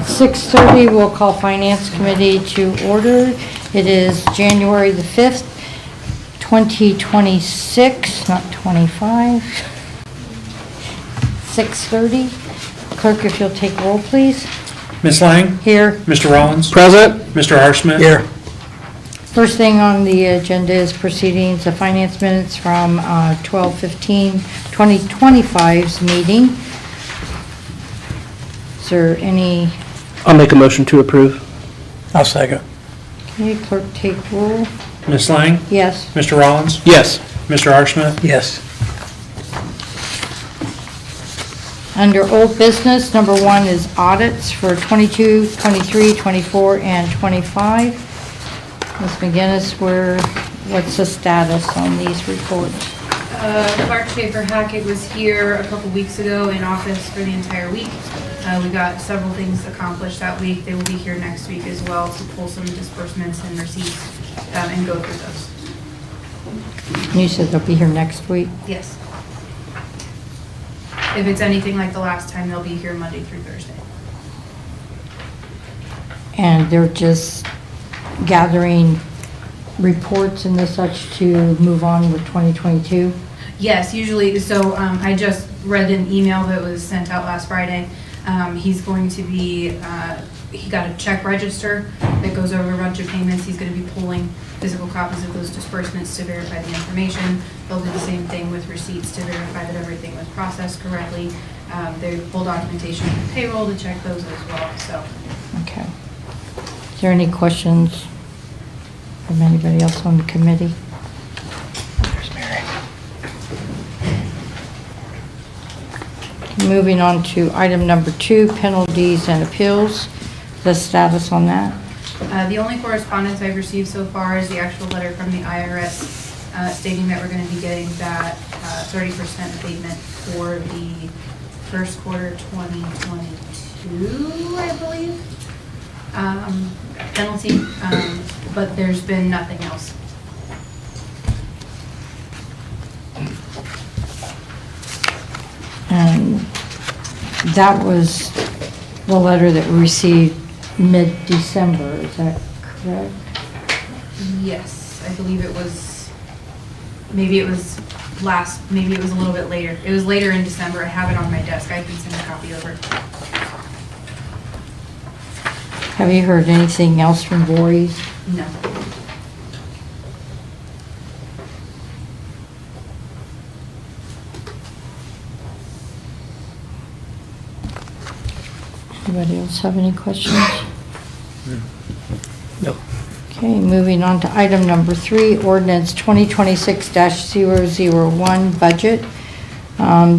6:30, we'll call Finance Committee to order. It is January the 5th, 2026, not 25. 6:30. Clerk, if you'll take roll, please. Ms. Lang? Here. Mr. Rollins? Present. Mr. R. Smith? Here. First thing on the agenda is proceedings of finance minutes from 12/15/2025's meeting. Is there any? I'll make a motion to approve. I'll second. Okay, clerk take roll. Ms. Lang? Yes. Mr. Rollins? Yes. Mr. R. Smith? Yes. Under old business, number 1 is audits for 22, 23, 24, and 25. Ms. McGinnis, what's the status on these reports? Clark Schaefer Hackett was here a couple weeks ago in office for the entire week. We got several things accomplished that week. They will be here next week as well to pull some disbursements and receipts and go through those. You said they'll be here next week? Yes. If it's anything like the last time, they'll be here Monday through Thursday. And they're just gathering reports and such to move on with 2022? Yes, usually. So I just read an email that was sent out last Friday. He's going to be, he got a check register that goes over a bunch of payments. He's going to be pulling physical copies of those disbursements to verify the information. They'll do the same thing with receipts to verify that everything was processed correctly. They pull documentation from payroll to check those as well. So. Okay. Is there any questions from anybody else on the committee? There's Mary. Moving on to item number 2, penalties and appeals. The status on that? The only correspondence I've received so far is the actual letter from the IRS stating that we're going to be getting that 30% payment for the first quarter 2022, I believe, penalty, but there's been nothing else. And that was the letter that we received mid-December, is that correct? Yes, I believe it was, maybe it was a little bit later. It was later in December. I have it on my desk. I can send a copy over. Have you heard anything else from Voorhees? No. Anybody else have any questions? No. Okay, moving on to item number 3, ordinance 2026-001 budget.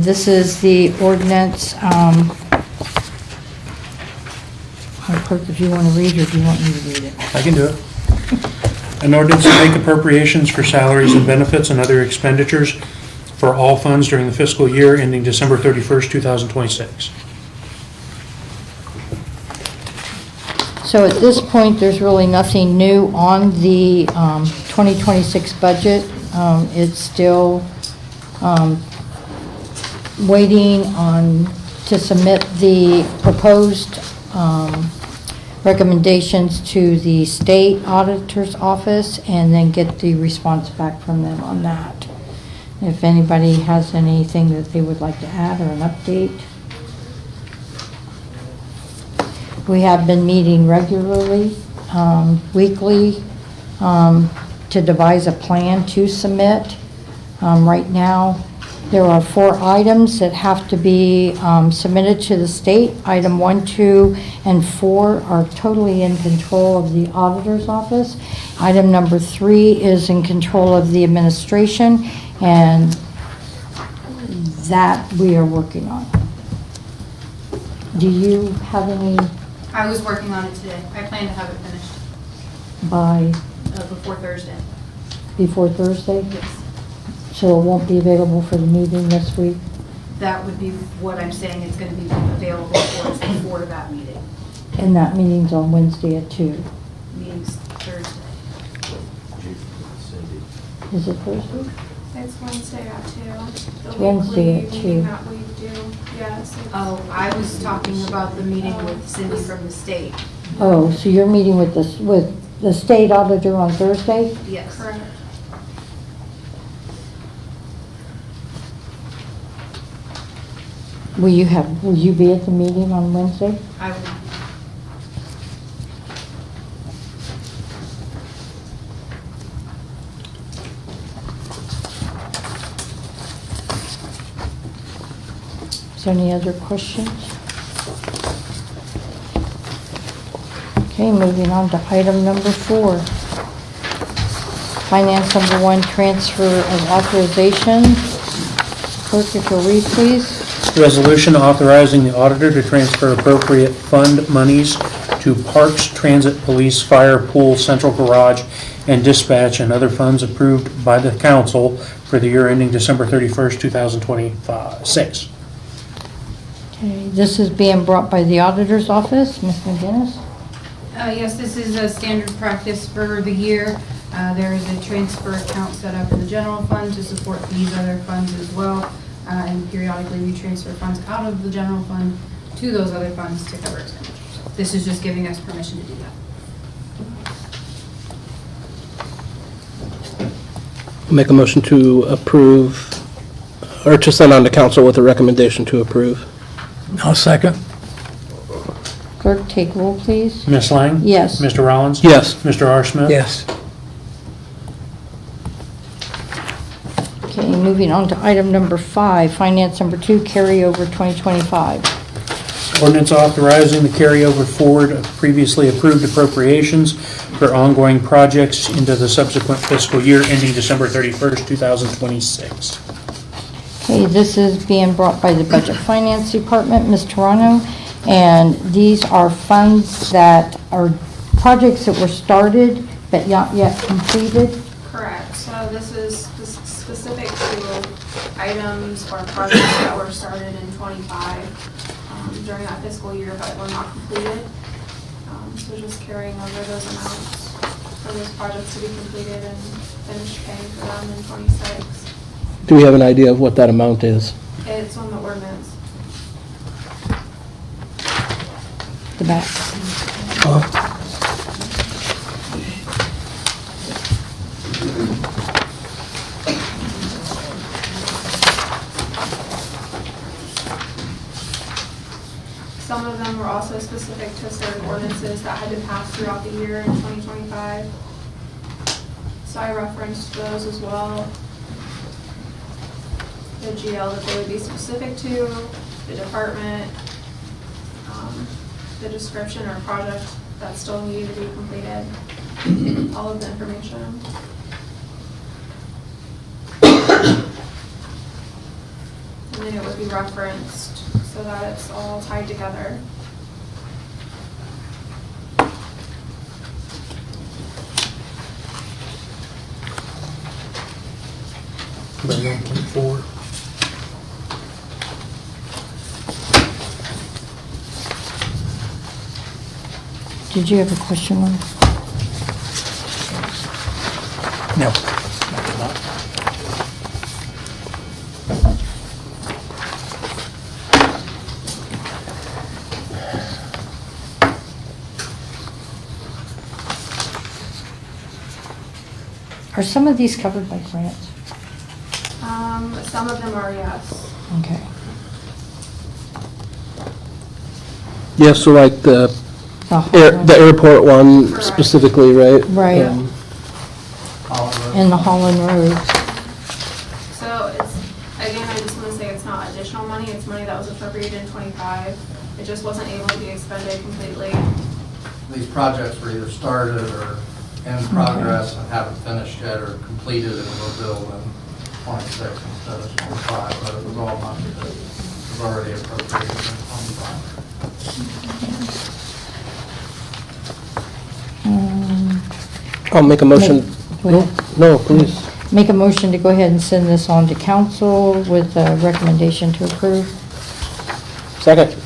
This is the ordinance, clerk, if you want to read, or do you want me to read it? I can do it. An ordinance to make appropriations for salaries and benefits and other expenditures for all funds during the fiscal year ending December 31st, 2026. So at this point, there's really nothing new on the 2026 budget. It's still waiting to submit the proposed recommendations to the state auditor's office and then get the response back from them on that. If anybody has anything that they would like to add or an update. We have been meeting regularly, weekly, to devise a plan to submit. Right now, there are 4 items that have to be submitted to the state. Item 1, 2, and 4 are totally in control of the auditor's office. Item number 3 is in control of the administration, and that we are working on. Do you have any? I was working on it today. I plan to have it finished By before Thursday. before Thursday? Yes. So it won't be available for the meeting this week? That would be what I'm saying it's going to be available for us before that meeting. And that meeting's on Wednesday at 2. Meeting's Thursday. Is it Thursday? I It's Wednesday at 2. The Wednesday weekly at 2. meeting that we do, yes. Oh, I was talking about the meeting with Cindy from the state. Oh, so you're meeting with the state auditor on Thursday? Yes. Correct. Will you be at the meeting on Wednesday? I will. Is there any other questions? Okay, moving on to item number 4. Finance number 1, transfer of authorization. Clerk, if you'll read, please. Resolution authorizing the auditor to transfer appropriate fund monies to Parks, Transit, Police, Fire, Pool, Central Garage, and Dispatch, and other funds approved by the council for the year ending December 31st, 2026. Okay, this is being brought by the auditor's office. Ms. McGinnis? Yes, this is a standard practice for the year. There is a transfer account set up in the general fund to support these other funds as well. And periodically we transfer funds out of the general fund to those other funds to cover expenditures. This is just giving us permission to do that. Make a motion to approve, or to send on to council with a recommendation to approve. I'll second. Clerk, take roll, please. Ms. Lang? Yes. Mr. Rollins? Yes. Mr. R. Smith? Yes. Okay, moving on to item number 5, finance number 2, carryover 2025. Ordinance authorizing the carryover forward of previously approved appropriations for ongoing projects into the subsequent fiscal year ending December 31st, 2026. Okay, this is being brought by the Budget Finance Department, Ms. Toronto, and these are funds that are projects that were started but not yet completed. Correct. So this is specific to items or projects that were started in 25 during that fiscal year but were not completed. So just carrying over those amounts for those projects to be completed and finish paying for them in 26. Do we have an idea of what that amount is? It's on the ordinance. The back. Some of them were also specific to certain ordinances that had been passed throughout the year in 2025. So I referenced those as well. The GL that they would be specific to, the department, the description or project that still needed to be completed, all of the information. And then it would be referenced so that it's all tied together. About 1.4. Did you have a question, Lynn? No. Are some of these covered by grants? Some of them are, yes. Okay. Yes, so like the The airport one Correct. specifically, right? Right. Um, And the Holland Road. So it's, again, I just want to say it's not additional money, it's money that was appropriated in 25. It just wasn't able to be expended completely. These projects were either started or in progress and haven't finished yet or completed and will build in 26 instead of 25, but it was all money that was already appropriated in 25. I'll make a motion. Go ahead. No, please. Make a motion to go ahead and send this on to council with a recommendation to approve. Second.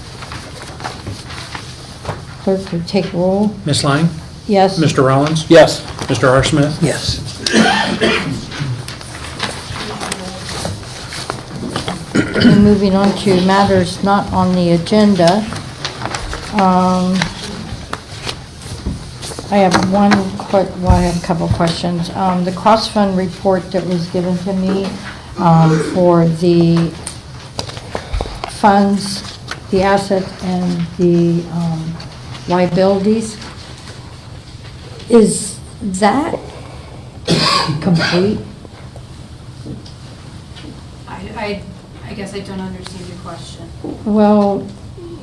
Clerk, would take roll. Ms. Lang? Yes. Mr. Rollins? Yes. Mr. R. Smith? Yes. And moving on to matters not on the agenda. I have I have a couple of questions. The cross-fund report that was given to me for the funds, the assets, and the liabilities, is that complete? I guess I don't understand your question. Well,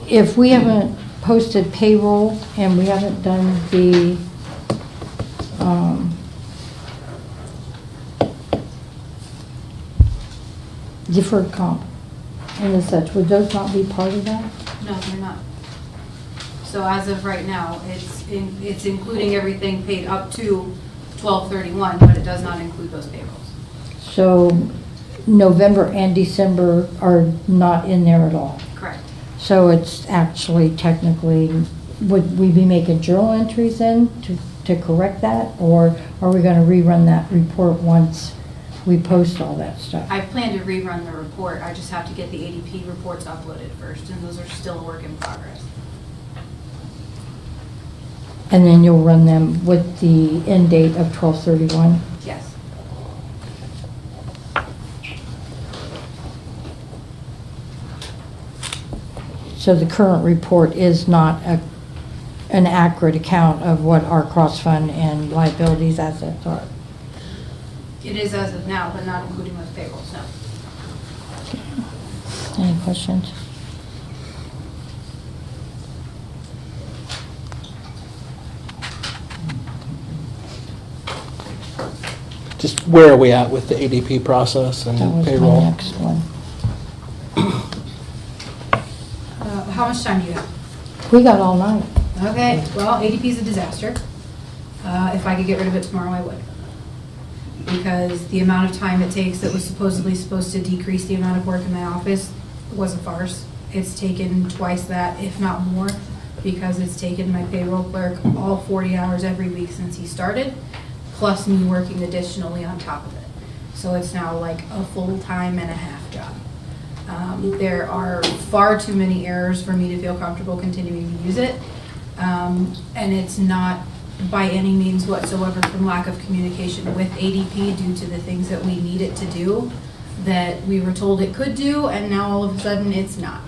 if we haven't posted payroll and we haven't done the, deferred comp and as such, would those not be part of that? No, they're not. So as of right now, it's including everything paid up to 12/31, but it does not include those payrolls. So November and December are not in there at all? Correct. So it's actually technically, would we be making journal entries in to correct that? Or are we gonna rerun that report once we post all that stuff? I plan to rerun the report. I just have to get the ADP reports uploaded first, and those are still a work in progress. And then you'll run them with the end date of 12/31? Yes. So the current report is not an accurate account of what our cross-fund and liabilities assets are? It is as of now, but not including those payrolls, no. Any questions? Just where are we at with the ADP process and That was my payroll? next one. How much time do you have? We got all night. Okay, well, ADP is a disaster. If I could get rid of it tomorrow, I would. Because the amount of time it takes that was supposedly supposed to decrease the amount of work in my office was a farce. It's taken twice that, if not more, because it's taken my payroll clerk all 40 hours every week since he started, plus me working additionally on top of it. So it's now like a full-time and a half job. There are far too many errors for me to feel comfortable continuing to use it. And it's not by any means whatsoever from lack of communication with ADP due to the things that we need it to do that we were told it could do, and now all of a sudden it's not,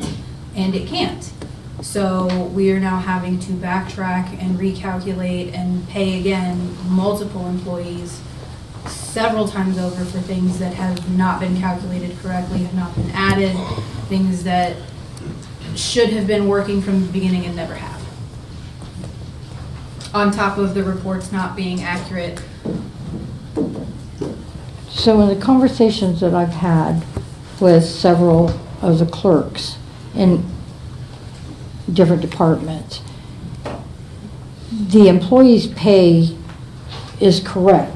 and it can't. So we are now having to backtrack and recalculate and pay again multiple employees several times over for things that have not been calculated correctly, have not been added, things that should have been working from the beginning and never have. On top of the reports not being accurate. So in the conversations that I've had with several of the clerks in different departments, the employee's pay is correct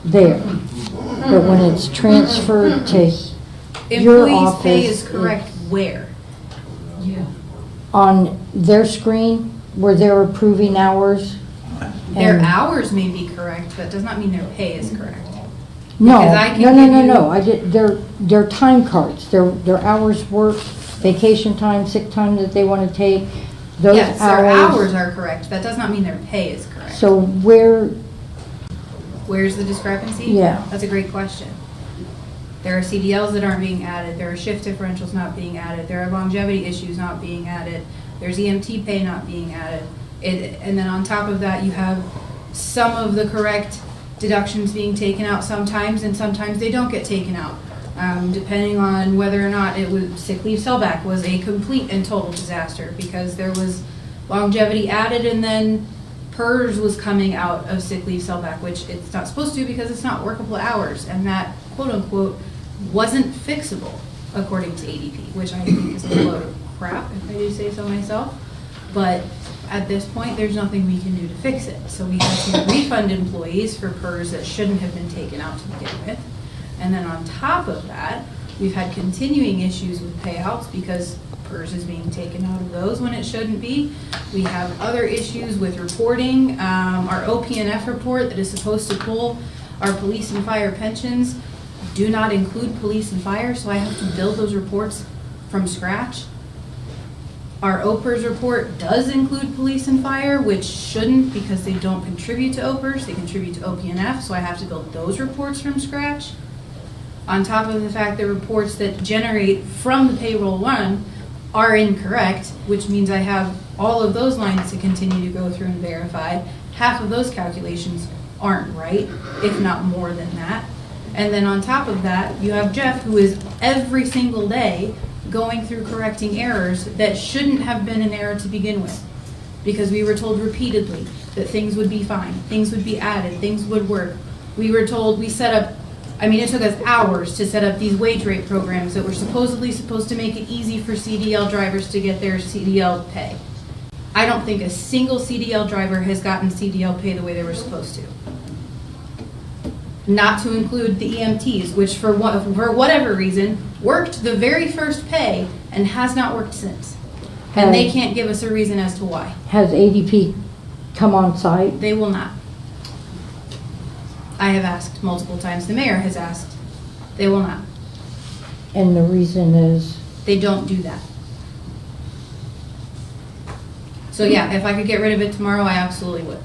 there. But when it's transferred to your Employees' pay office, is correct where? on their screen where they're approving hours. Their and- hours may be correct, but does not mean their pay is correct. No, Because I can no, no, give no, you- no, I did, their time cards, their hours worked, vacation time, sick time that they want to take, those Yes, their hours. hours are correct. That does not mean their pay is correct. So where, Where's the discrepancy? Yeah. That's a great question. There are CDLs that aren't being added, there are shift differentials not being added, there are longevity issues not being added, there's EMT pay not being added. And then on top of that, you have some of the correct deductions being taken out sometimes, and sometimes they don't get taken out. Depending on whether or not it was, sick leave sellback was a complete and total disaster, because there was longevity added and then PERS was coming out of sick leave sellback, which it's not supposed to because it's not workable hours, and that quote-unquote wasn't fixable according to ADP, which I think is a load of crap, if I do say so myself. But at this point, there's nothing we can do to fix it. So we had to refund employees for PERS that shouldn't have been taken out to begin with. And then on top of that, we've had continuing issues with payouts because PERS is being taken out of those when it shouldn't be. We have other issues with reporting. Our OP&F report that is supposed to pull our police and fire pensions do not include police and fire, so I have to build those reports from scratch. Our OPERS report does include police and fire, which shouldn't because they don't contribute to OPERS, they contribute to OPNF, so I have to build those reports from scratch. On top of the fact that reports that generate from the payroll run are incorrect, which means I have all of those lines to continue to go through and verify. Half of those calculations aren't right, if not more than that. And then on top of that, you have Jeff, who is every single day going through correcting errors that shouldn't have been an error to begin with. Because we were told repeatedly that things would be fine, things would be added, things would work. We were told, we set up, I mean, it took us hours to set up these wage rate programs that were supposedly supposed to make it easy for CDL drivers to get their CDL pay. I don't think a single CDL driver has gotten CDL pay the way they were supposed to. Not to include the EMTs, which for whatever reason, worked the very first pay and has not worked since. And they can't give us a reason as to why. Has ADP come on site? They will not. I have asked multiple times. The mayor has asked. They will not. And the reason is? They don't do that. So yeah, if I could get rid of it tomorrow, I absolutely would.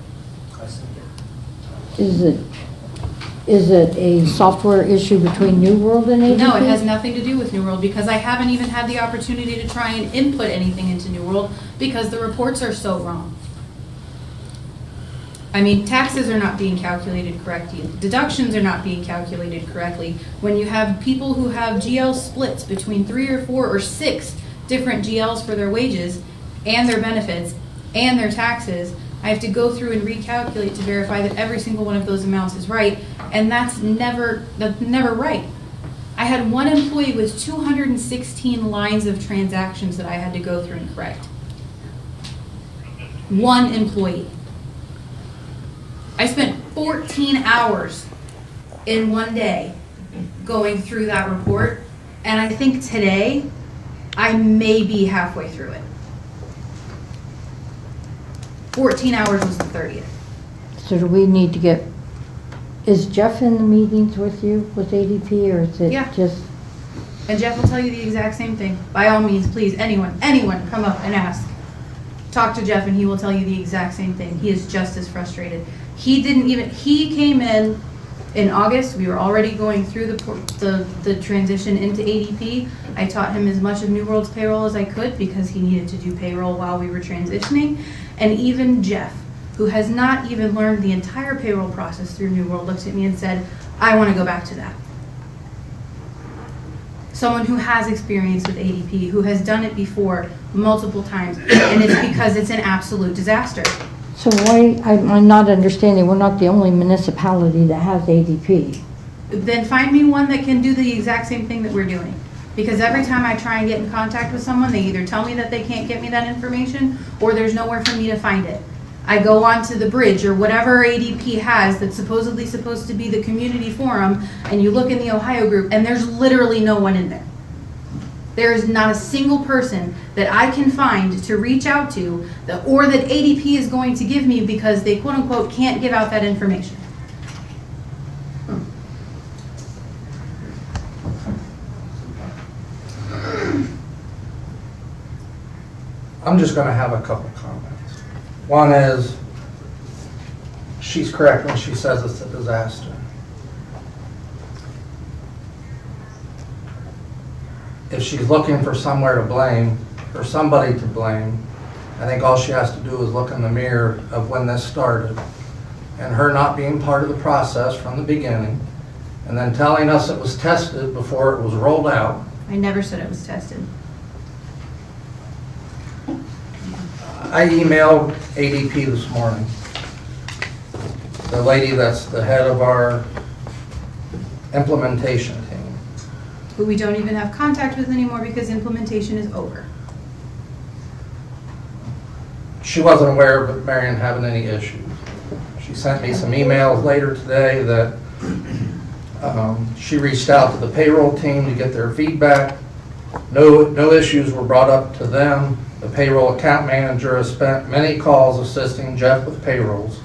Is it a software issue between New World and ADP? No, it has nothing to do with New World because I haven't even had the opportunity to try and input anything into New World because the reports are so wrong. I mean, taxes are not being calculated correctly. Deductions are not being calculated correctly. When you have people who have GL splits between 3 or 4 or 6 different GLs for their wages and their benefits and their taxes, I have to go through and recalculate to verify that every single one of those amounts is right, and that's never right. I had one employee with 216 lines of transactions that I had to go through and correct. One employee. I spent 14 hours in one day going through that report, and I think today I may be halfway through it. 14 hours was the 30th. So do we need to get, is Jeff in the meetings with you, with ADP, or is it Yeah. just? And Jeff will tell you the exact same thing. By all means, please, anyone come up and ask. Talk to Jeff and he will tell you the exact same thing. He is just as frustrated. He came in August. We were already going through the transition into ADP. I taught him as much of New World's payroll as I could because he needed to do payroll while we were transitioning. And even Jeff, who has not even learned the entire payroll process through New World, looked at me and said, I want to go back to that. Someone who has experience with ADP, who has done it before multiple times, and it's because it's an absolute disaster. So why, I'm not understanding, we're not the only municipality that has ADP. Then find me one that can do the exact same thing that we're doing. Because every time I try and get in contact with someone, they either tell me that they can't get me that information, or there's nowhere for me to find it. I go onto the bridge or whatever ADP has that's supposedly supposed to be the community forum, and you look in the Ohio group, and there's literally no one in there. There is not a single person that I can find to reach out to, or that ADP is going to give me because they quote unquote can't give out that information. I'm just gonna have a couple comments. One is, she's correct when she says it's a disaster. If she's looking for somewhere to blame, or somebody to blame, I think all she has to do is look in the mirror of when this started, and her not being part of the process from the beginning, and then telling us it was tested before it was rolled out. I never said it was tested. I emailed ADP this morning. The lady that's the head of our implementation team. Who we don't even have contact with anymore because implementation is over. She wasn't aware of Marion having any issues. She sent me some emails later today that she reached out to the payroll team to get their feedback. No issues were brought up to them. The payroll account manager has spent many calls assisting Jeff with payrolls.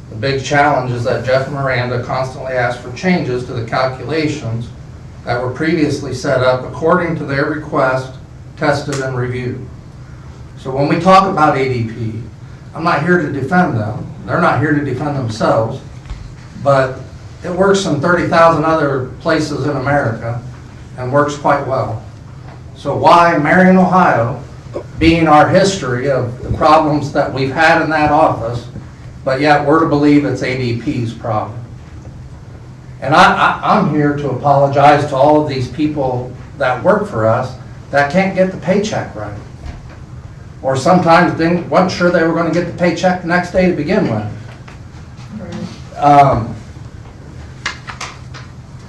The big challenge is that Jeff and Miranda constantly ask for changes to the calculations that were previously set up according to their request, tested and reviewed. So when we talk about ADP, I'm not here to defend them. They're not here to defend themselves. But it works in 30,000 other places in America and works quite well. So why Marion, Ohio, being our history of the problems that we've had in that office, but yet we're to believe it's ADP's problem? And I'm here to apologize to all of these people that work for us that can't get the paycheck right. Or sometimes wasn't sure they were going to get the paycheck the next day to begin with.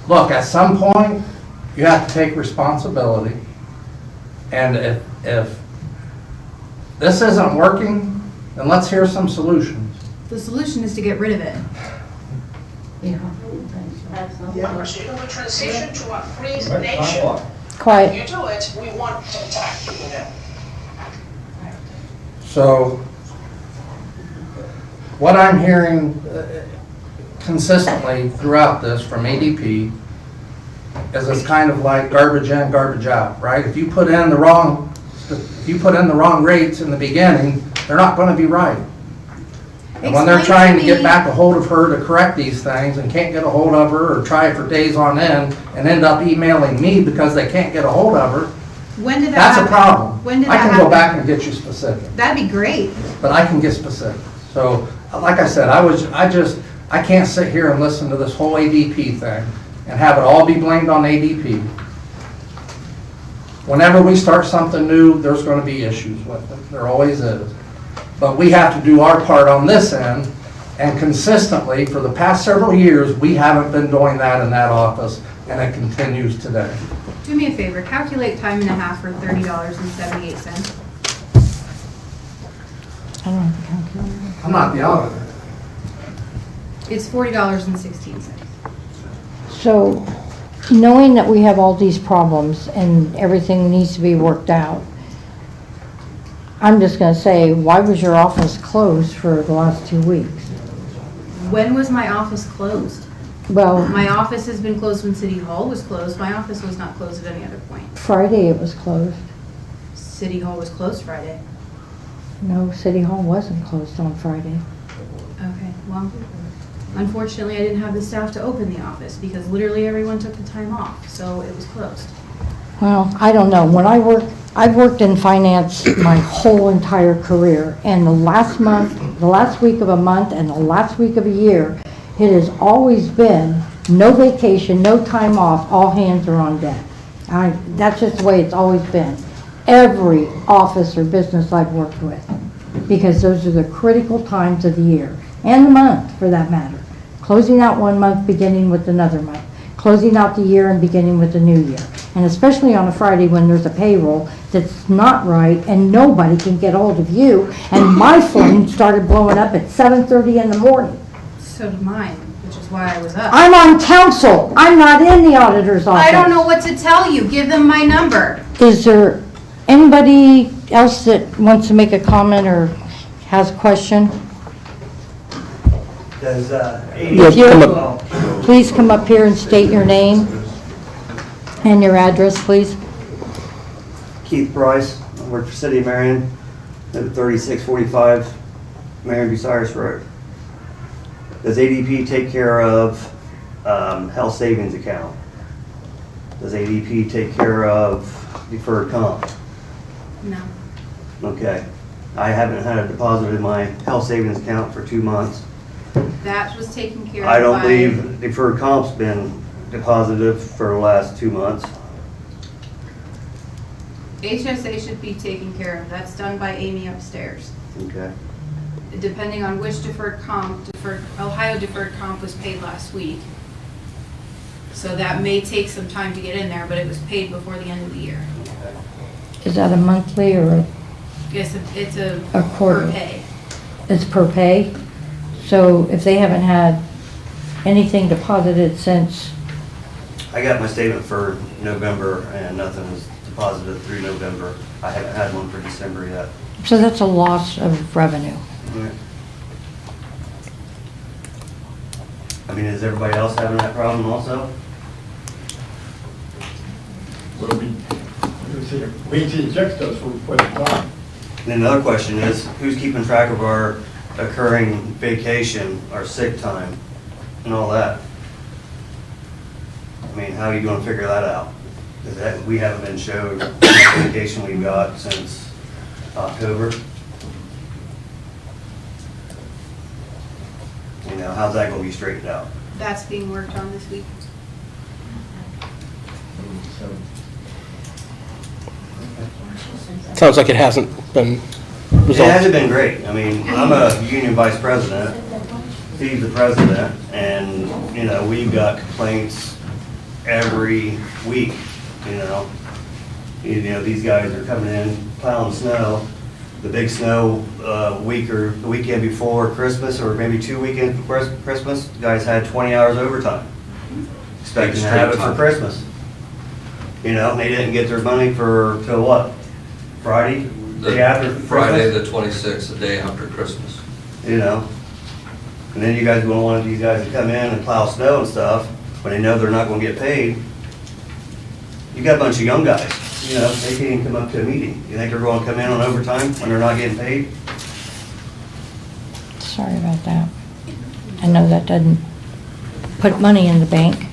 Look, at some point, you have to take responsibility. And if this isn't working, then let's hear some solutions. The solution is to get rid of it. Democracy will transition to a free nation. Quiet. You do it, we want to attack you then. So, what I'm hearing consistently throughout this from ADP is it's kind of like garbage in, garbage out, right? If you put in the wrong rates in the beginning, they're not going to be right. And when they're Explain trying to to get me- back a hold of her to correct these things and can't get a hold of her, or try for days on end and end up emailing me because they can't get a hold of her, When did that that's a happen? problem. When did I that can happen? go back and get you specific, That'd be great. but I can get specific. So, like I said, I can't sit here and listen to this whole ADP thing and have it all be blamed on ADP. Whenever we start something new, there's going to be issues with it. There always is. But we have to do our part on this end, and consistently, for the past several years, we haven't been doing that in that office, and it continues today. Do me a favor, calculate time and a half for $30.78. I don't have a calculator. I'm not the auditor. It's $40.16. So, knowing that we have all these problems and everything needs to be worked out, I'm just gonna say, why was your office closed for the last 2 weeks? When was my office closed? Well, My office has been closed when City Hall was closed. My office was not closed at any other point. Friday it was closed. City Hall was closed Friday. No, City Hall wasn't closed on Friday. Okay, well, unfortunately, I didn't have the staff to open the office because literally everyone took the time off, so it was closed. Well, I don't know. I've worked in finance my whole entire career, and the last week of a month, and the last week of a year, it has always been no vacation, no time off, all hands are on deck. That's just the way it's always been. Every office or business I've worked with, because those are the critical times of the year, and the month, for that matter. Closing out one month, beginning with another month. Closing out the year and beginning with the new year. And especially on a Friday when there's a payroll that's not right and nobody can get hold of you. And my phone started blowing up at 7:30 in the morning. So did mine, which is why I was up. I'm on council. I'm not in the auditor's office. I don't know what to tell you. Give them my number. Is there anybody else that wants to make a comment or has a question? Does Yeah, come up. well, Please come up here and state your name and your address, please. Keith Price, I work for City of Marion, at 3645 Marion Bucyrus Road. Does ADP take care of health savings account? Does ADP take care of deferred comp? No. Okay. I haven't had a deposit in my health savings account for 2 months. That was taken care of I don't by- believe deferred comp's been deposited for the last 2 months. HSA should be taken care of. That's done by Amy upstairs. Okay. Depending on which Ohio deferred comp was paid last week. So that may take some time to get in there, but it was paid before the end of the year. Is that a monthly or Yes, it's a A quarter. per pay. it's per pay? So if they haven't had anything deposited since, I got my statement for November and nothing was deposited through November. I haven't had one for December yet. so that's a loss of revenue. I mean, is everybody else having that problem also? We'll be, wait till you check those for the time. And then another question is, who's keeping track of our occurring vacation, our sick time, and all that? I mean, how are you gonna figure that out? Because that, we haven't been showed the vacation we've got since October. You know, how's that gonna be straightened out? That's being worked on this week. Sounds like it hasn't been It resolved. hasn't been great. I mean, I'm a union vice president, Steve's the president, and, you know, we've got complaints every week, you know. You know, these guys are coming in plowing snow, the big snow, week or the weekend before Christmas, or maybe 2 weekends before Christmas, guys had 20 hours overtime, expecting to have it for Christmas. You know, they didn't get their money for, till what? Friday, day after Christmas? Friday, the 26th, the day after Christmas. You know? And then you guys gonna want these guys to come in and plow snow and stuff, when they know they're not gonna get paid. You got a bunch of young guys, you know, they can't even come up to a meeting. You think they're gonna come in on overtime when they're not getting paid? Sorry about that. I know that doesn't put money in the bank.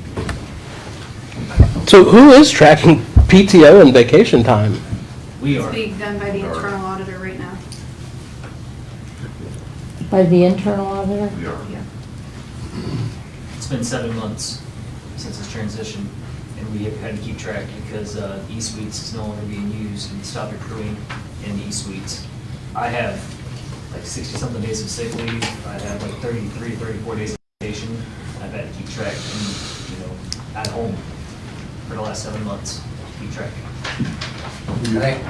So who is tracking PTO and vacation time? We It's are. being done by the internal auditor right now. By the internal auditor? Yeah. It's been 7 months since this transition, and we have had to keep track because E-Suites is no longer being used and stopped accruing in E-Suites. I have like 60-something days of sick leave. I have like 33, 34 days of vacation. I've had to keep track and, you know, at home for the last 7 months to keep track.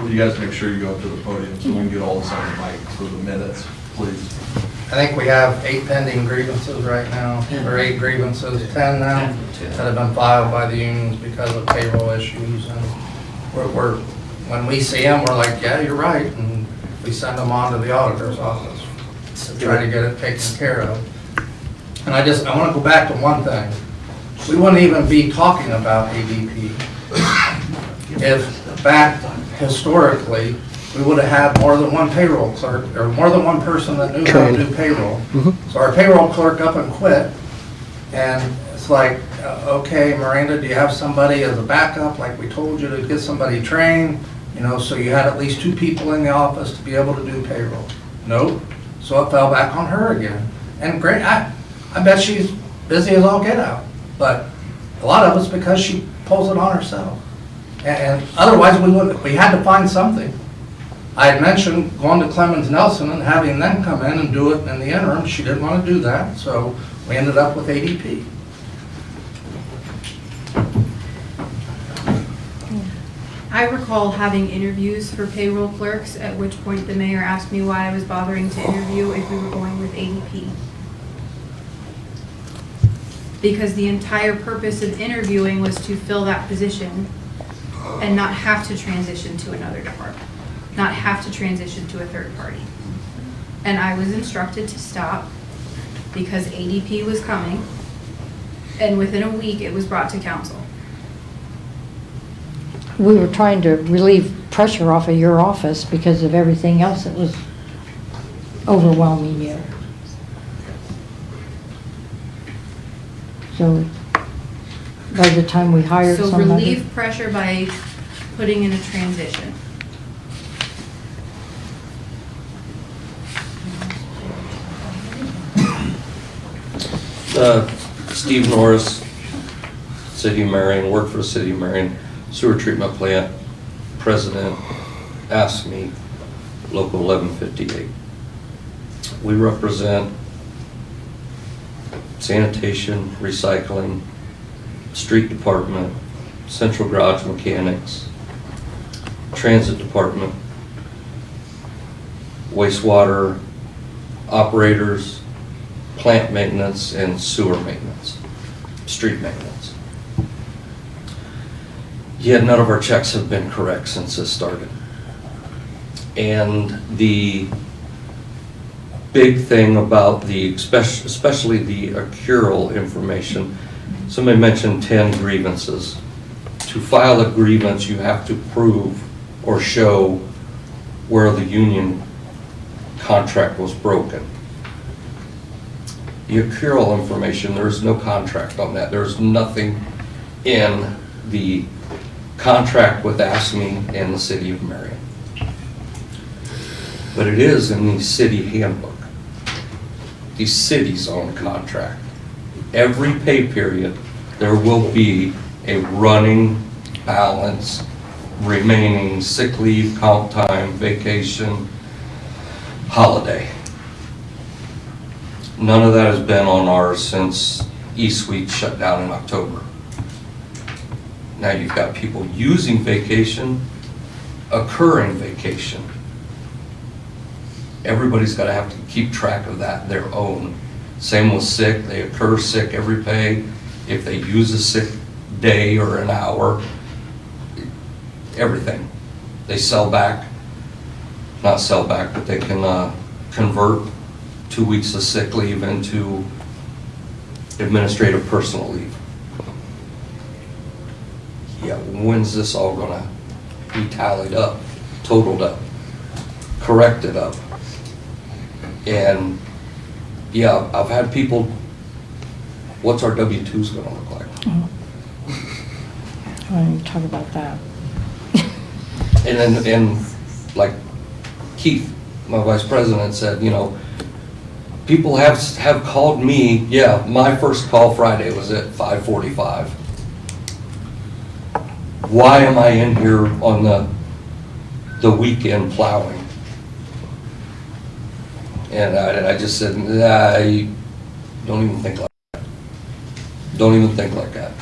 Will you guys make sure you go up to the podium so we can get all this on the mic for the minutes, please? I think we have 8 pending grievances right now, or 8 grievances, 10 now, that have been filed by the unions because of payroll issues. And when we see them, we're like, yeah, you're right, and we send them on to the auditor's office to try to get it taken care of. And I want to go back to one thing. We wouldn't even be talking about ADP if back historically, we would have had more than one payroll clerk, or more than one person that knew how to do payroll. So our payroll clerk up and quit, and it's like, okay, Miranda, do you have somebody as a backup, like we told you to get somebody trained, you know, so you had at least 2 people in the office to be able to do payroll? Nope, so it fell back on her again. And great, I bet she's busy as all get out, but a lot of it's because she pulls it on herself. And otherwise, we had to find something. I had mentioned going to Clemens Nelson and having them come in and do it in the interim. She didn't want to do that, so we ended up with ADP. I recall having interviews for payroll clerks, at which point the mayor asked me why I was bothering to interview if we were going with ADP. Because the entire purpose of interviewing was to fill that position and not have to transition to another department, not have to transition to a third party. And I was instructed to stop because ADP was coming, and within a week it was brought to council. We were trying to relieve pressure off of your office because of everything else that was overwhelming you. So by the time we hired So somebody. relieve pressure by putting in a transition. Steve Norris, City of Marion, worked for the City of Marion Sewer Treatment Plant President, asked me, Local 1158. We represent sanitation, recycling, street department, central garage mechanics, transit department, wastewater operators, plant maintenance, and sewer maintenance, street maintenance. Yet none of our checks have been correct since this started. And the big thing about the, especially the accrual information, somebody mentioned 10 grievances. to file a grievance, you have to prove or show where the union contract was broken. The accrual information, there's no contract on that. There's nothing in the contract with ASME and the City of Marion. But it is in the city handbook, the city's own contract. Every pay period, there will be a running balance remaining sick leave, comp time, vacation, holiday. None of that has been on ours since eSuite shut down in October. Now you've got people using vacation, occurring vacation. Everybody's got to have to keep track of that, their own. Same with sick, they occur sick every pay. If they use a sick day or an hour, everything. They sell back, not sell back, but they can convert 2 weeks of sick leave into administrative personal leave. Yeah, when's this all gonna be tallied up, totaled up, corrected up? And yeah, I've had people, what's our W-2s gonna look like? I don't even talk about that. And like Keith, my vice president, said, you know, people have called me, yeah, my first call Friday was at 5:45. Why am I in here on the weekend plowing? And I just said, I don't even think like that. Don't even think like that.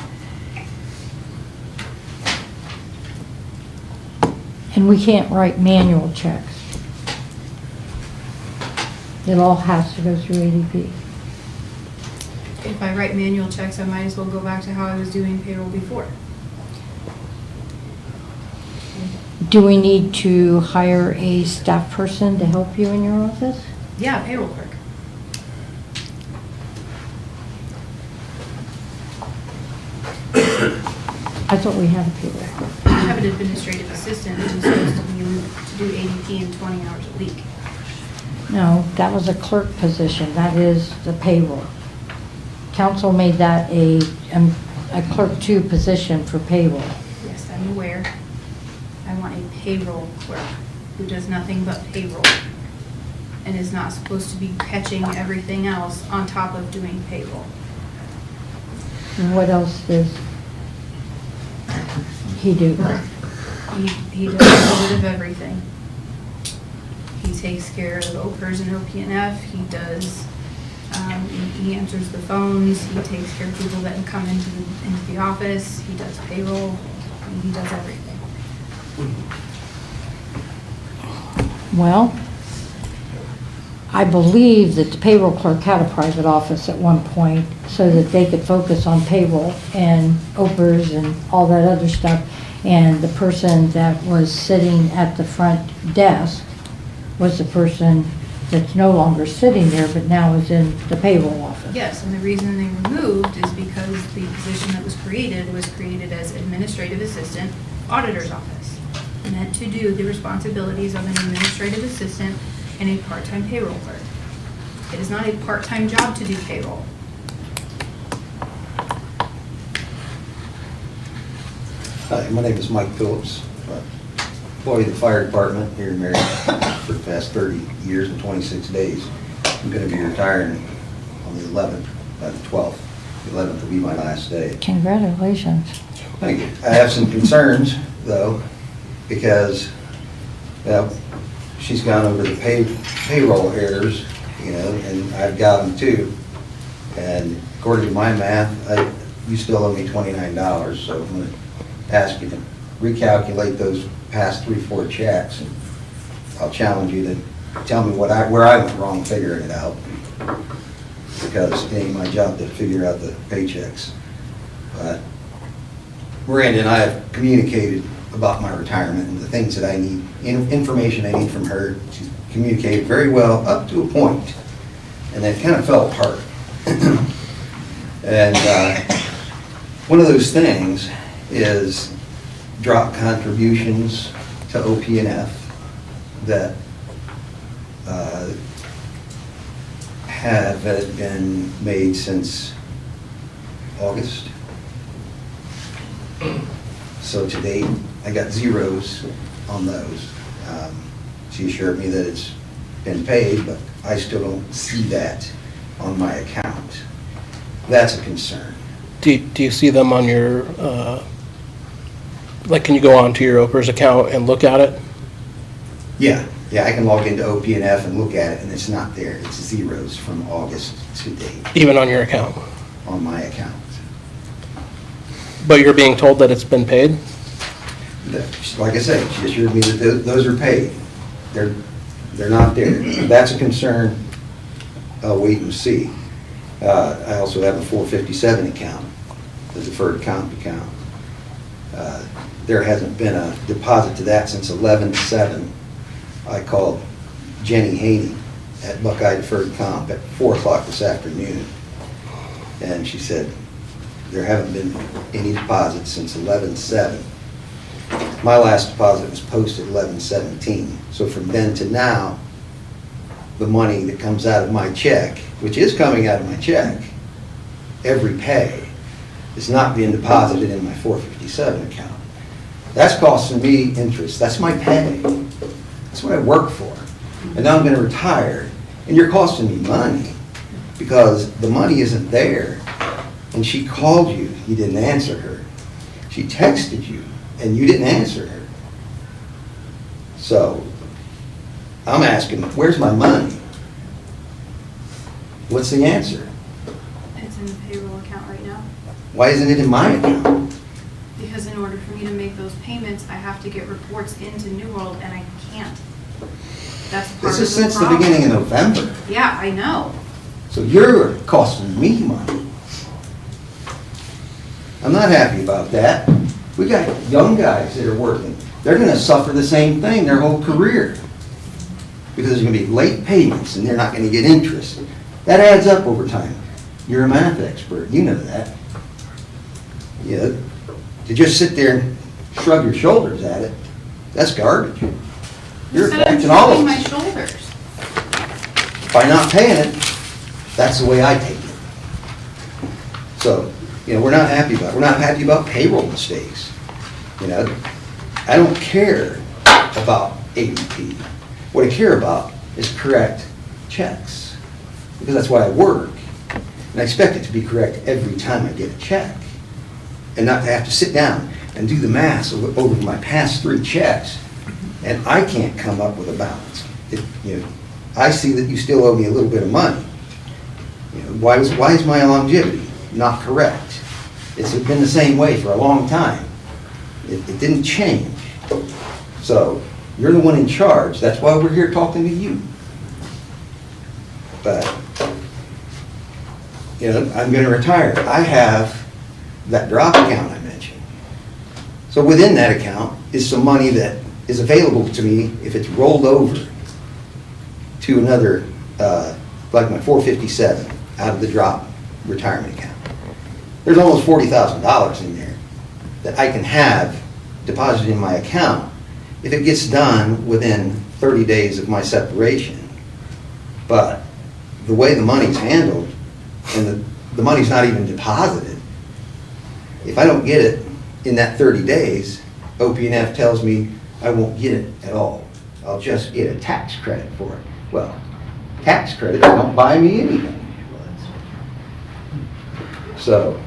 And we can't write manual checks. It all has to go through ADP. If I write manual checks, I might as well go back to how I was doing payroll before. Do we need to hire a staff person to help you in your office? Yeah, payroll clerk. I thought we had a payroll clerk. I have an administrative assistant who's supposed to do ADP in 20 hours a week. No, that was a clerk position. That is the payroll. Council made that a clerk 2 position for payroll. Yes, I'm aware. I want a payroll clerk who does nothing but payroll and is not supposed to be catching everything else on top of doing payroll. And what else does he do? He does a little bit of everything. He takes care of OPERS and OPNF. He does, he answers the phones. He takes care of people that come into the office. He does payroll. He does everything. Well, I believe that the payroll clerk had a private office at one point so that they could focus on payroll and OPERS and all that other stuff. And the person that was sitting at the front desk was the person that's no longer sitting there, but now is in the payroll office. Yes, and the reason they removed is because the position that was created as administrative assistant, auditor's office, meant to do the responsibilities of an administrative assistant and a part-time payroll clerk. It is not a part-time job to do payroll. Hi, my name is Mike Phillips. Employee of the fire department here in Marion for the past 30 years and 26 days. I'm going to be retiring on the 11th, the 12th. The 11th will be my last day. Congratulations. Thank you. I have some concerns, though, because she's gone over the payroll errors, you know, and I've got them too. And according to my math, you still owe me $29, so I'm going to ask you to recalculate those past 3-4 checks, and I'll challenge you to tell me where I went wrong figuring it out, because it ain't my job to figure out the paychecks. But Miranda and I have communicated about my retirement and the things that I need, information I need from her. She's communicated very well up to a point, and then it kind of fell apart. And one of those things is drop contributions to OP&F that have been made since August. So to date, I got zeros on those. She assured me that it's been paid, but I still don't see that on my account. That's a concern. Do you see them on your, like, can you go on to your OPERS account and look at it? Yeah, I can log into OP&F and look at it, and it's not there. It's zeros from August to date Even on your account? on my account. But you're being told that it's been paid? Like I say, she assured me that those are paid. They're not there. That's a concern. I'll wait and see. I also have a 457 account, the deferred comp account. There hasn't been a deposit to that since 11/7. I called Jenny Haney at Buckeye Deferred Comp at 4 o'clock this afternoon, and she said there haven't been any deposits since 11/7. My last deposit was posted 11/17. So from then to now, the money that comes out of my check, which is coming out of my check, every pay, is not being deposited in my 457 account. That's costing me interest. That's my pay. That's what I work for. And now I'm going to retire, and you're costing me money because the money isn't there. And she called you, you didn't answer her. She texted you, and you didn't answer her. So I'm asking, where's my money? What's the answer? It's in the payroll account right now. Why isn't it in my account? Because in order for me to make those payments, I have to get reports into New World, and I can't. That's part of the problem. This is since the beginning of November. Yeah, I know. So you're costing me money. I'm not happy about that. We got young guys that are working. They're going to suffer the same thing their whole career because there's going to be late payments and they're not going to get interest. That adds up over time. You're a math expert. You know that. Yeah. To just sit there and shrug your shoulders at it, that's garbage. You're affecting all of I'm us. shrugging my shoulders. By not paying it, that's the way I take it. So, we're not happy about it. We're not happy about payroll mistakes. I don't care about ADP. What I care about is correct checks, because that's why I work. And I expect it to be correct every time I get a check, and not to have to sit down and do the math over my past 3 checks, and I can't come up with a balance. I see that you still owe me a little bit of money. Why is my longevity not correct? It's been the same way for a long time. It didn't change. So you're the one in charge. That's why we're here talking to you. But I'm going to retire. I have that drop account I mentioned. So within that account is some money that is available to me if it's rolled over to another, like my 457 out of the drop retirement account. There's almost $40,000 in there that I can have deposited in my account if it gets done within 30 days of my separation. But the way the money's handled, and the money's not even deposited, if I don't get it in that 30 days, OP&F tells me I won't get it at all. I'll just get a tax credit for it. Well, tax credits don't buy me anything. So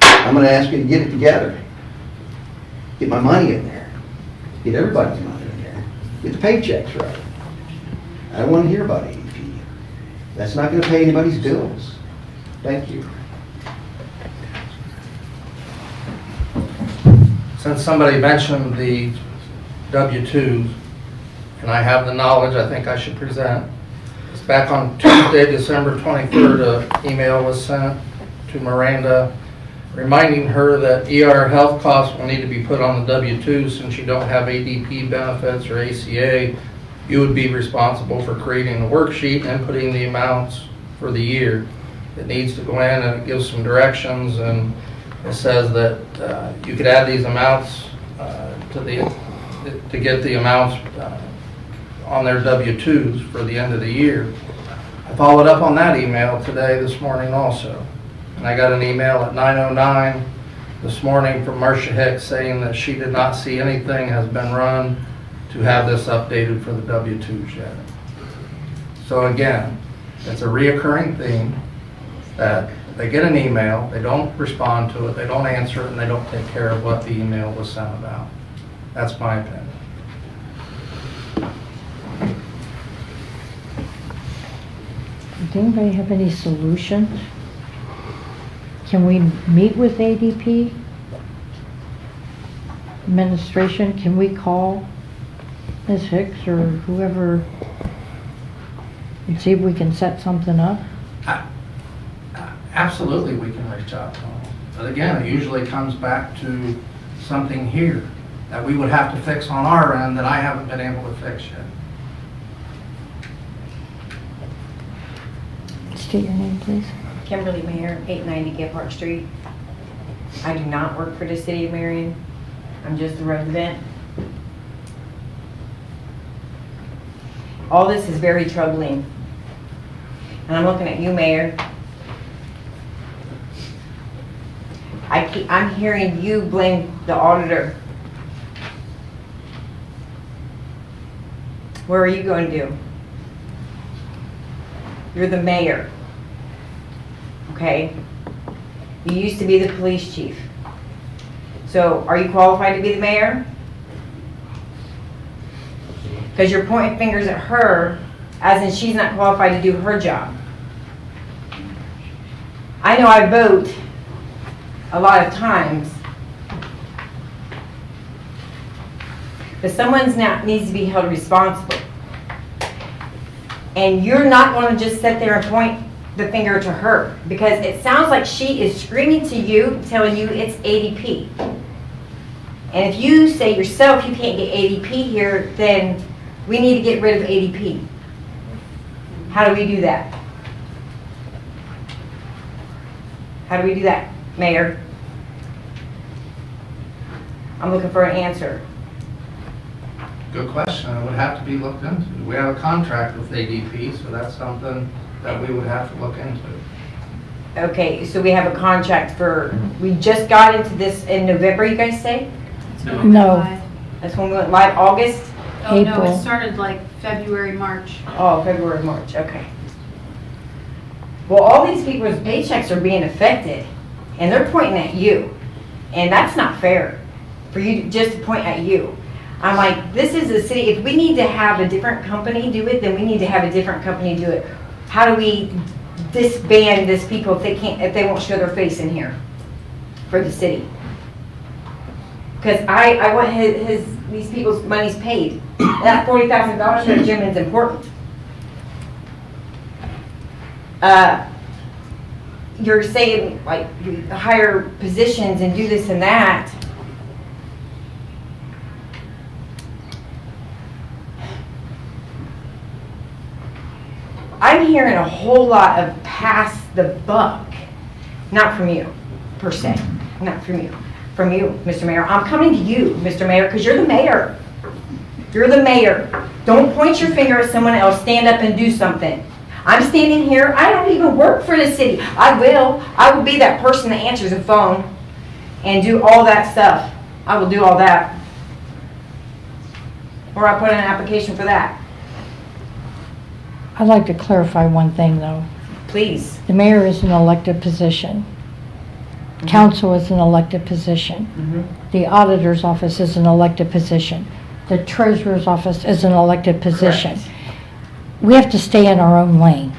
I'm going to ask you to get it together. Get my money in there. Get everybody's money in there. Get the paychecks right. I don't want to hear about ADP. That's not going to pay anybody's bills. Thank you. Since somebody mentioned the W-2s, and I have the knowledge I think I should present, it's back on Tuesday, December 23rd, an email was sent to Miranda reminding her that ER health costs will need to be put on the W-2 since you don't have ADP benefits or ACA. You would be responsible for creating a worksheet and putting the amounts for the year. It needs to go in and it gives some directions, and it says that you could add these amounts to get the amounts on their W-2s for the end of the year. I followed up on that email this morning also. And I got an email at 9:09 this morning from Marcia Hicks saying that she did not see anything has been run to have this updated for the W-2s yet. So again, it's a reoccurring theme that they get an email, they don't respond to it, they don't answer it, and they don't take care of what the email was sent about. That's my opinion. Does anybody have any solutions? Can we meet with ADP? Administration, can we call Ms. Hicks or whoever and see if we can set something up? Absolutely, we can reach out to them. But again, it usually comes back to something here that we would have to fix on our end that I haven't been able to fix yet. State your name, please. Kimberly Mayer, 890 Gephardt Street. I do not work for the city of Marion. I'm just a resident. All this is very troubling. And I'm looking at you, Mayor. I'm hearing you blame the auditor. What are you going to do? You're the mayor. Okay? You used to be the police chief. So, are you qualified to be the mayor? Because you're pointing fingers at her, as in she's not qualified to do her job. I know I vote a lot of times, but someone needs to be held responsible. And you're not going to just sit there and point the finger to her, because it sounds like she is screaming to you, telling you it's ADP. And if you say yourself you can't get ADP here, then we need to get rid of ADP. How do we do that? How do we do that, Mayor? I'm looking for an answer. Good question. It would have to be looked into. We have a contract with ADP, so that's something that we would have to look into. Okay, so we have a contract for, we just got into this in November, you guys say? No. That's when we went live, August? Oh, no, April. it started like February, March. Oh, February, March, okay. Well, all these people's paychecks are being affected, and they're pointing at you. And that's not fair, for you just to point at you. I'm like, this is a city, if we need to have a different company do it, then we need to have a different company do it. How do we disband these people if they won't show their face in here for the city? Because I want these people's money's paid. That $40,000 for the gym is important. You're saying like hire positions and do this and that. I'm hearing a whole lot of pass the buck. Not from you, per se. Not from you. From you, Mr. Mayor. I'm coming to you, Mr. Mayor, because you're the mayor. You're the mayor. Don't point your finger at someone else. Stand up and do something. I'm standing here. I don't even work for the city. I will be that person that answers the phone and do all that stuff. I will do all that. Or I put in an application for that. I'd like to clarify one thing, though. Please. The mayor is an elected position. Council is an elected position. The auditor's office is an elected position. The treasurer's office is an elected position. Correct. We have to stay in our own lane.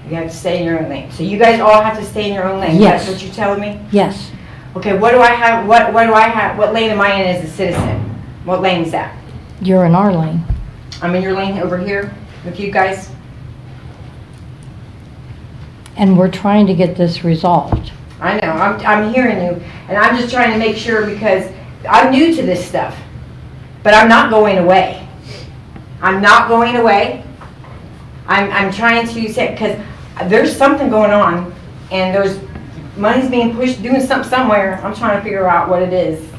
You have to stay in your own lane. So you guys all have to stay in your own lane? Yes. That's what you're telling me? Yes. Okay, what do I have, what do I have, what lane am I in as a citizen? What lane is that? You're in our lane. I'm in your lane over here with you guys? And we're trying to get this resolved. I know, I'm hearing you, and I'm just trying to make sure because I'm new to this stuff. But I'm not going away. I'm not going away. I'm trying to say, because there's something going on, and there's money's being pushed, doing something somewhere. I'm trying to figure out what it is.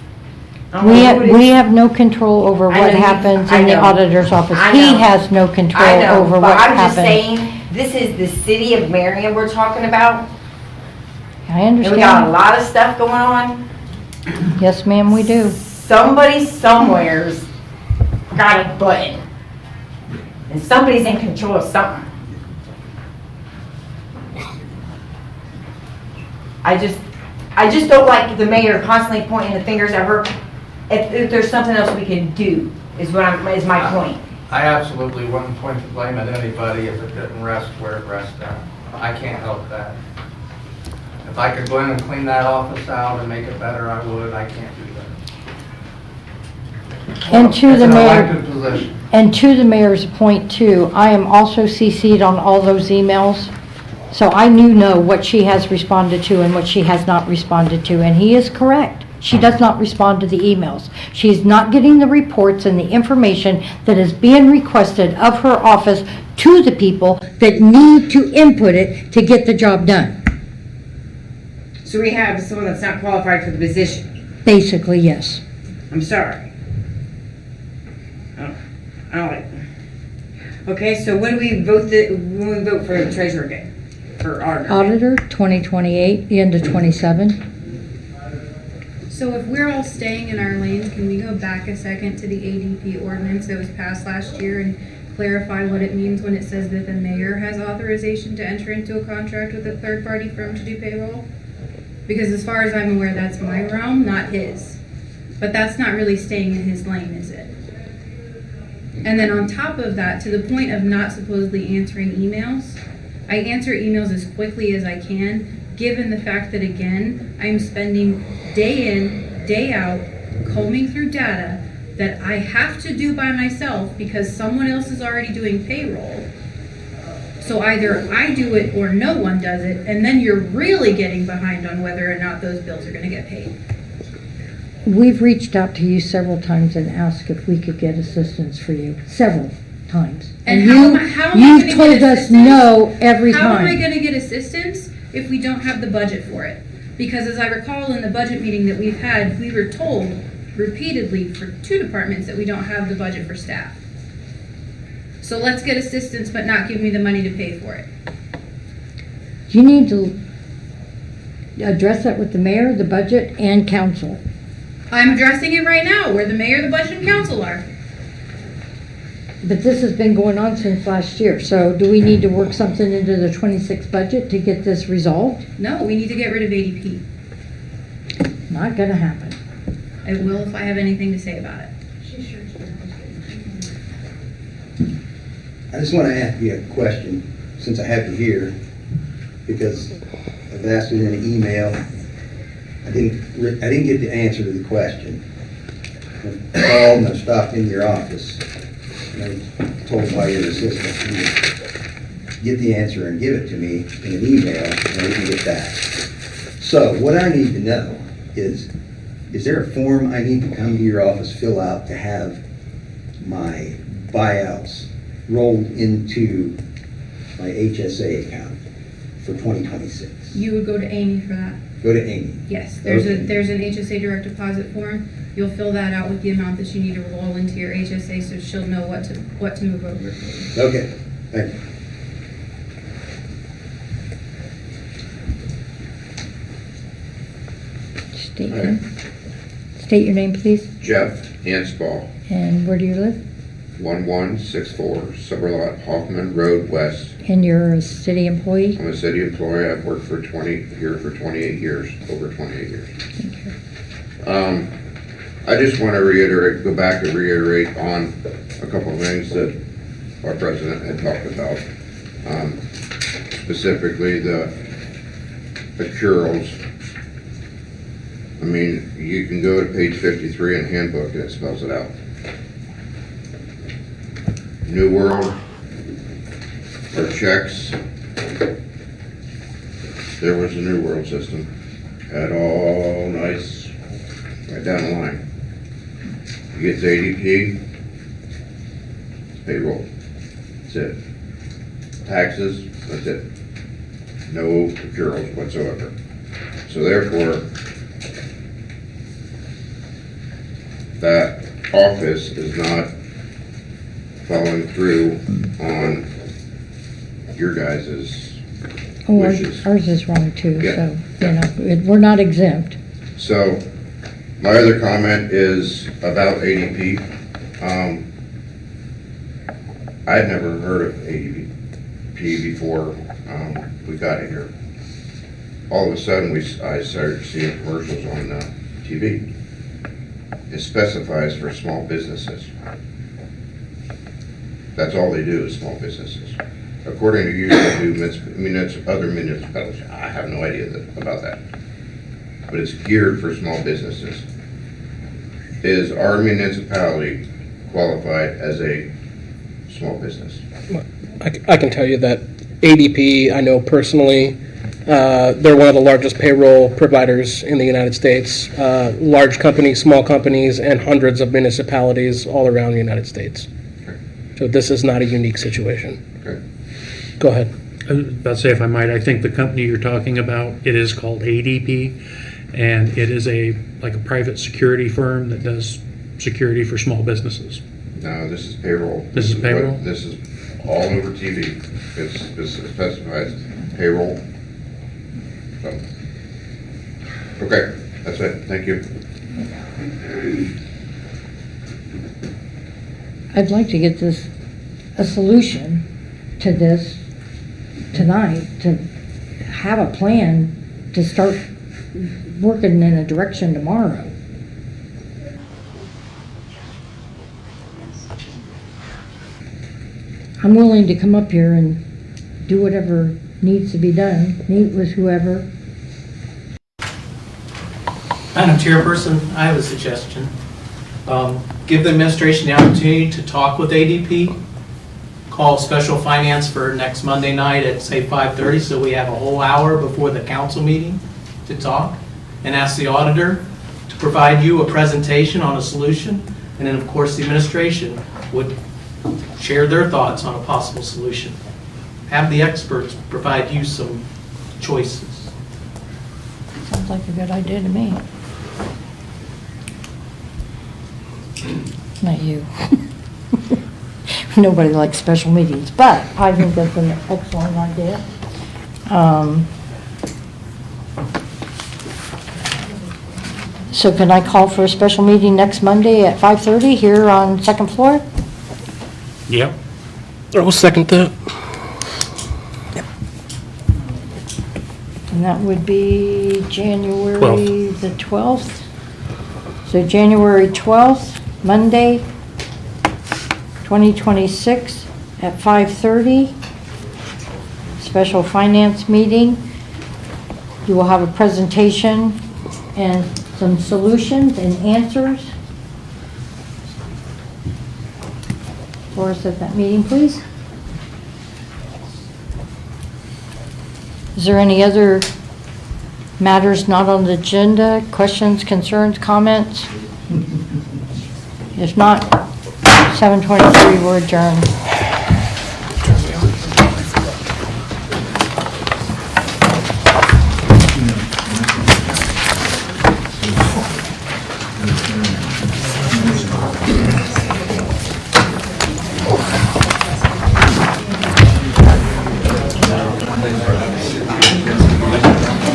I don't know who it is. We have no control over I know what you- happens I in the know. auditor's office. I He know. has no I control know, over but what I'm just happens. saying, this is the city of Marion we're talking about, I and we got a understand. lot of stuff going on. Yes, ma'am, we do. Somebody somewhere's got a button, and somebody's in control of something. I just don't like the mayor constantly pointing the fingers at her. If there's something else we can do, is my point. I absolutely wouldn't point the blame at anybody if it didn't rest where it rested at. I can't help that. If I could go in and clean that office out and make it better, I would. I can't do that. And to It's the an mayor, elected position. and to the mayor's point too, I am also CC'd on all those emails. So I know what she has responded to and what she has not responded to, and he is correct. She does not respond to the emails. She's not getting the reports and the information that is being requested of her office to the people that need to input it to get the job done. So we have someone that's not qualified for the position. Basically, yes. I'm sorry. I don't like. Okay, so when do we vote when we vote for the treasurer again? For auditor? Auditor, 2028, the end of 27. So if we're all staying in our lanes, can we go back a second to the ADP ordinance that was passed last year and clarify what it means when it says that the mayor has authorization to enter into a contract with a third-party firm to do payroll? Because as far as I'm aware, that's my realm, not his. But that's not really staying in his lane, is it? And then on top of that, to the point of not supposedly answering emails, I answer emails as quickly as I can, given the fact that, again, I'm spending day in, day out, combing through data that I have to do by myself because someone else is already doing payroll. So either I do it or no one does it, and then you're really getting behind on whether or not those bills are gonna get paid. We've reached out to you several times and asked if we could get assistance for you, several times. And you, how am I you've gonna told get us assistance? no every How am I time. gonna get assistance if we don't have the budget for it? Because as I recall in the budget meeting that we've had, we were told repeatedly for 2 departments that we don't have the budget for staff. So let's get assistance but not give me the money to pay for it. You need to address that with the mayor, the budget, and council. I'm addressing it right now, where the mayor, the budget, and council are. But this has been going on since last year, so do we need to work something into the 26 budget to get this resolved? No, we need to get rid of ADP. Not gonna happen. I will if I have anything to say about it. I just want to ask you a question, since I have you here, because I've asked it in an email. I didn't get the answer to the question. I called and I stopped in your office, and I was told by your assistant to get the answer and give it to me in an email, and I didn't get that. So what I need to know is there a form I need to come to your office, fill out to have my buyouts rolled into my HSA account for 2026? You would go to Amy for that. Go to Amy. Yes, there's Okay. there's an HSA direct deposit form. You'll fill that out with the amount that you need to roll into your HSA, so she'll know what to move over. Okay, thank you. State your name, please, Jeff Hansball, and where do you live? 1164 Summer Lot, Hoffman Road West. And you're a city employee? I'm a city employee. I've worked for 28 years, over 28 years. I just want to go back and reiterate on a couple of things that our president had talked about. Specifically the cures. I mean, you can go to page 53 in the handbook and it spells it out. New World, for checks, there was a New World system. Had all nice, right down the line. You get to ADP, payroll, that's it. Taxes, that's it. No accruals whatsoever. So therefore, that office is not following through on your guys' Oh, wishes. ours is wrong too, Yeah, so, you know, we're not exempt. So, my other comment is about ADP. I'd never heard of ADP before we got here. All of a sudden, I started seeing commercials on TV. It specifies for small businesses. That's all they do is small businesses. According to you, they do other municipalities. I have no idea about that. But it's geared for small businesses. Is our municipality qualified as a small business? I can tell you that ADP, I know personally, they're one of the largest payroll providers in the United States. Large companies, small companies, and hundreds of municipalities all around the United States. Okay. So this is not a unique situation. Okay. Go ahead. I was about to say, if I might, I think the company you're talking about, it is called ADP, and it is like a private security firm that does security for small businesses. No, this is payroll. This is payroll? This is all over TV. It specifies payroll. So, okay, that's it. Thank you. I'd like to get a solution to this tonight, to have a plan to start working in a direction tomorrow. I'm willing to come up here and do whatever needs to be done, meet with whoever. Madam Chairperson, I have a suggestion. Give the administration the opportunity to talk with ADP, call special finance for next Monday night at, say, 5:30, so we have a whole hour before the council meeting to talk, and ask the auditor to provide you a presentation on a solution, and then, of course, the administration would share their thoughts on a possible solution. Have the experts provide you some choices. Sounds like a good idea to me. Not you. Nobody likes special meetings, but I think that's an excellent idea. So can I call for a special meeting next Monday at 5:30 here on second floor? Yep. I'll second that. And that would be January 12th. the 12th. So January 12th, Monday, 2026 at 5:30. Special finance meeting. You will have a presentation and some solutions and answers for us at that meeting, please. Is there any other matters not on the agenda? Questions, concerns, comments? If not, 7:23, we're adjourned.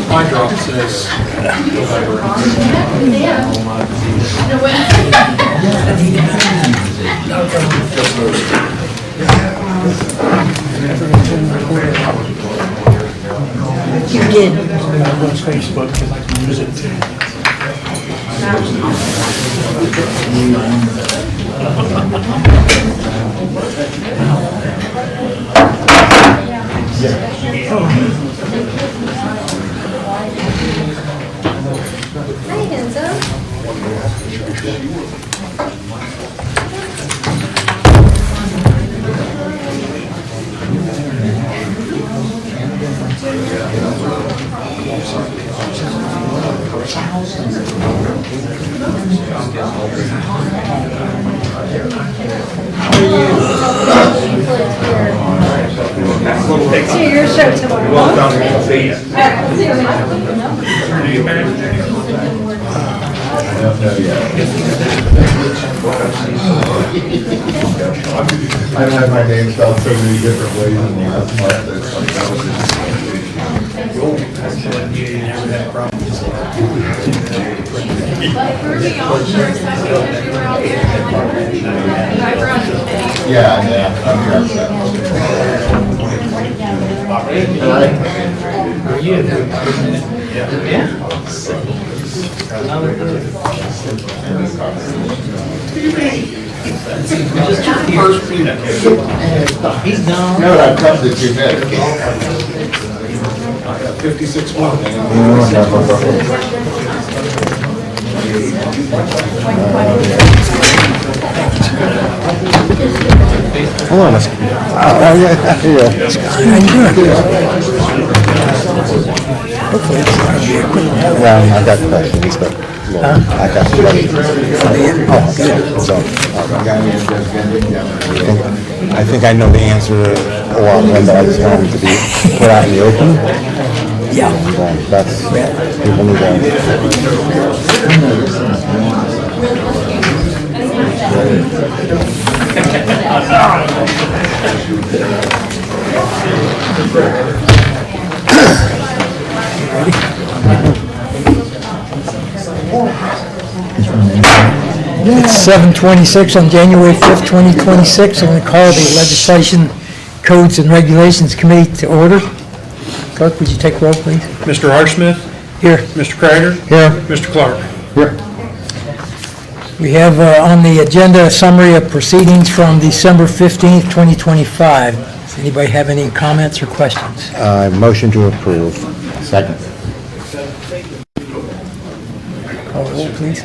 My drop says You did. Facebook because I can use it too. Hi, Enzo. See your show tomorrow. See you. I've had my name spelled so many different ways in the last month. Yeah, I'm here. Are you? Yeah. He's done. No, I've come to 2 minutes. 56 Hold on a second. Well, I got questions, but I got some. I think I know the answer to a lot of them, but I just want them to be put out in the open. Yeah. And that's, people need It's 7:26 on January 5th, 2026. I'm going to call the Legislation, Codes and Regulations Committee to order. Clerk, would you take roll, please? Mr. R. Smith? Here. Mr. Kreider? Here. Mr. Clark? Here. We have on the agenda a summary of proceedings from December 15th, 2025. Does anybody have any comments or questions? Motion to approve. Second. Call roll, please.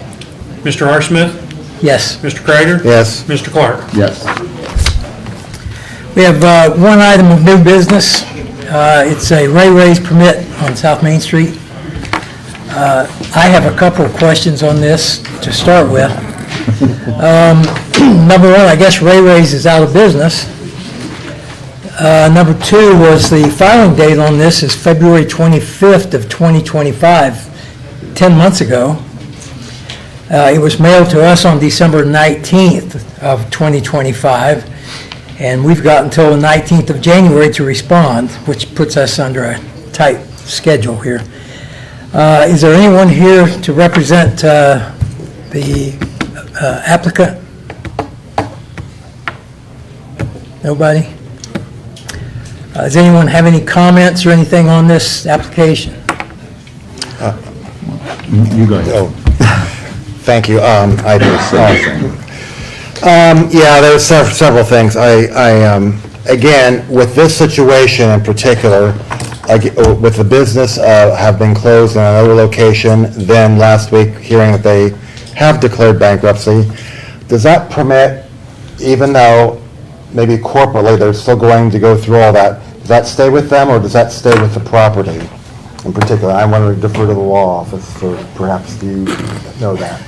Mr. R. Smith? Yes. Mr. Kreider? Yes. Mr. Clark? Yes. We have one item of new business. It's a Ray permit on South Main Street. I have a couple of questions on this to start with. Number one, I guess Ray's is out of business. Number two was the filing date on this is February 25th of 2025, 10 months ago. It was mailed to us on December 19th of 2025, and we've got until the 19th of January to respond, which puts us under a tight schedule here. Is there anyone here to represent the applicant? Nobody? Does anyone have any comments or anything on this application? You go ahead. Oh. Thank you. I do. Yeah, there's several things. Again, with this situation in particular, with the business have been closed in another location, then last week hearing that they have declared bankruptcy, does that permit, even though maybe corporately they're still going to go through all that, does that stay with them or does that stay with the property in particular? I want to defer to the law office for perhaps you know that.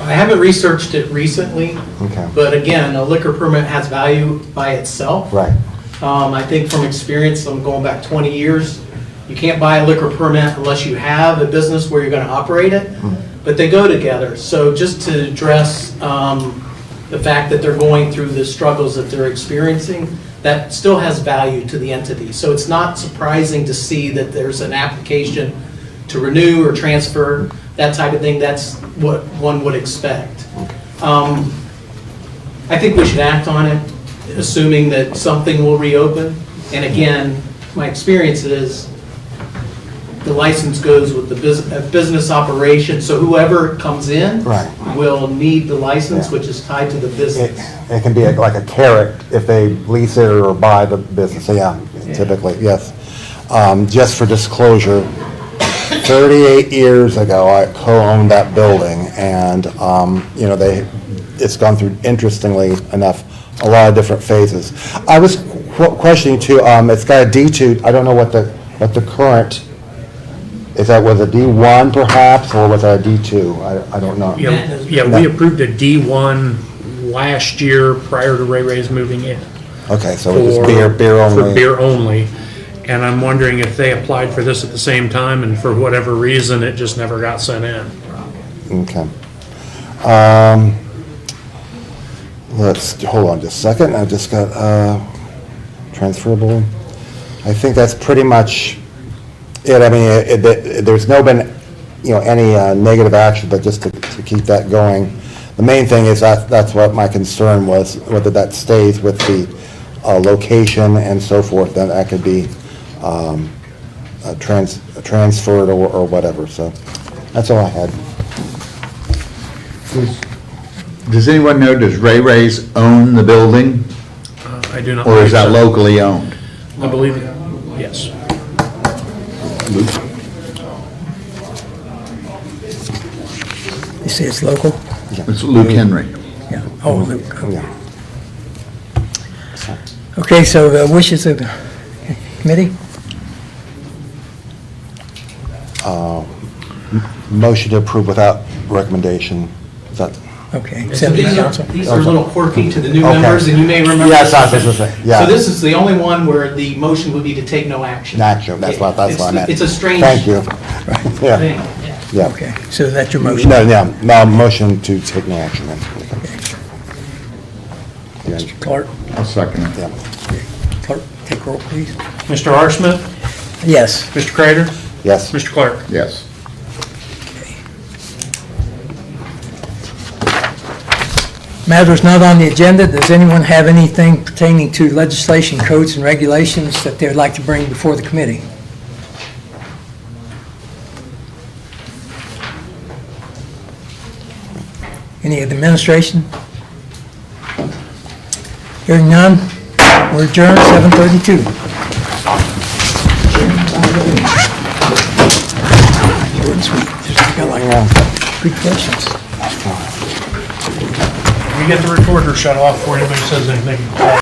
I haven't researched it recently, Okay. but again, a liquor permit has value by itself. Right. I think from experience, I'm going back 20 years, you can't buy a liquor permit unless you have a business where you're going to operate it, but they go together. So just to address the fact that they're going through the struggles that they're experiencing, that still has value to the entity. So it's not surprising to see that there's an application to renew or transfer, that type of thing. That's what one would expect. I think we should act on it, assuming that something will reopen. And again, my experience is the license goes with the business operation, so whoever comes in will need the license, which is tied to the business. It can be like a carrot if they lease it or buy the business. So yeah, typically, yes. Just for disclosure, 38 years ago, I co-owned that building, and it's gone through, interestingly enough, a lot of different phases. I was questioning too. It's got a D2. I don't know what the current. Is that was a D1 perhaps, or was that a D2? I don't know. Yeah, we approved a D1 last year prior to Ray's moving in. Okay, so it was beer only. For beer only. And I'm wondering if they applied for this at the same time and for whatever reason, it just never got sent in. Okay. Hold on just a second, I just got, transferable. I think that's pretty much it. I mean, there's been, any negative action, but just to keep that going. The main thing is that's what my concern was, whether that stays with the location and so forth, then that could be transferred or whatever, so that's all I had. Does anyone know, does Ray Ray's own the building? I do not. Or is that believe so. locally owned? I believe, yes. You say it's local? It's Luke Henry. Yeah. Oh, Luke. Yeah. Okay, so the wishes of the committee? Motion to approve without recommendation. Is that? Okay. So these are a little quirky to the new Okay. members, and you may remember. Yes, this. I was gonna say, yeah. So this is the only one where the motion would be to take no action. Action, that's what I meant. It's a strange Thank you. Yeah, thing. yeah. Okay, so that's your motion? No, motion to take no action then. Yeah. Clark? I'll second it. Yeah. Clerk, take roll, please. Mr. R. Smith? Yes. Mr. Kreider? Yes. Mr. Clark? Yes. Matters not on the agenda, does anyone have anything pertaining to legislation, codes, and regulations that they would like to bring before the committee? Any of the administration? Hearing none, we're adjourned, 7:32. Short and sweet. Just got like good questions. We get the recorder shut off before anybody says anything.